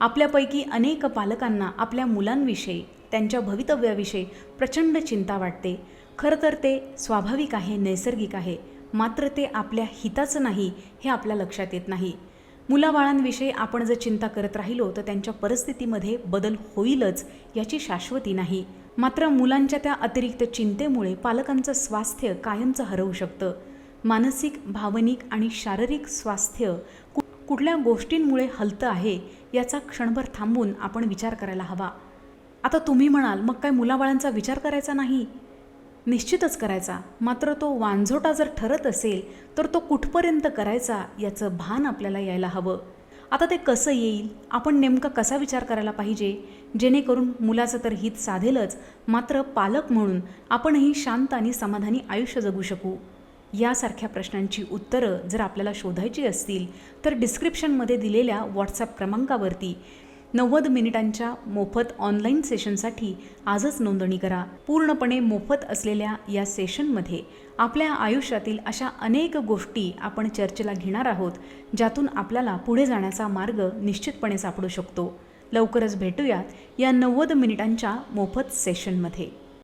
आपल्यापैकी अनेक पालकांना आपल्या मुलांविषयी, त्यांच्या भवितव्याविषयी प्रचंड चिंता वाटते. खरं तर ते स्वाभाविक आहे, नैसर्गिक आहे. मात्र ते आपल्या हिताचं नाही हे आपल्या लक्षात येत नाही. मुलाबाळांविषयी आपण जर चिंता करत राहिलो तर त्यांच्या परिस्थितीमध्ये बदल होईलच याची शाश्वती नाही. मात्र मुलांच्या त्या अतिरिक्त चिंतेमुळे पालकांचं स्वास्थ्य कायमचं हरवू शकतं. मानसिक, भावनिक आणि शारीरिक स्वास्थ्य कुठल्या गोष्टींमुळे हलतं आहे याचा क्षणभर थांबून आपण विचार करायला हवा. आता तुम्ही म्हणाल, मग काय मुलाबाळांचा विचार करायचा नाही? निश्चितच करायचा. मात्र तो वांझोटा जर ठरत असेल तर तो कुठपर्यंत करायचा याचं भान आपल्याला यायला हवं. आता ते कसं येईल? आपण नेमका कसा विचार करायला पाहिजे जेणेकरून मुलाचं तर हित साधेलच, मात्र पालक म्हणून आपणही शांत आणि समाधानी आयुष्य जगू शकू? यासारख्या प्रश्नांची उत्तरं जर आपल्याला शोधायची असतील तर डिस्क्रिप्शनमध्ये दिलेल्या व्हॉट्सॲप क्रमांकावरती 90 मिनिटांच्या मोफत ऑनलाईन सेशनसाठी आजच नोंदणी करा. पूर्णपणे मोफत असलेल्या या सेशनमध्ये आपल्या आयुष्यातील अशा अनेक गोष्टी आपण चर्चेला घेणार आहोत, ज्यातून आपल्याला पुढे जाण्याचा मार्ग निश्चितपणे सापडू शकतो. लवकरच भेटूयात या 90 मिनिटांच्या मोफत सेशनमध्ये.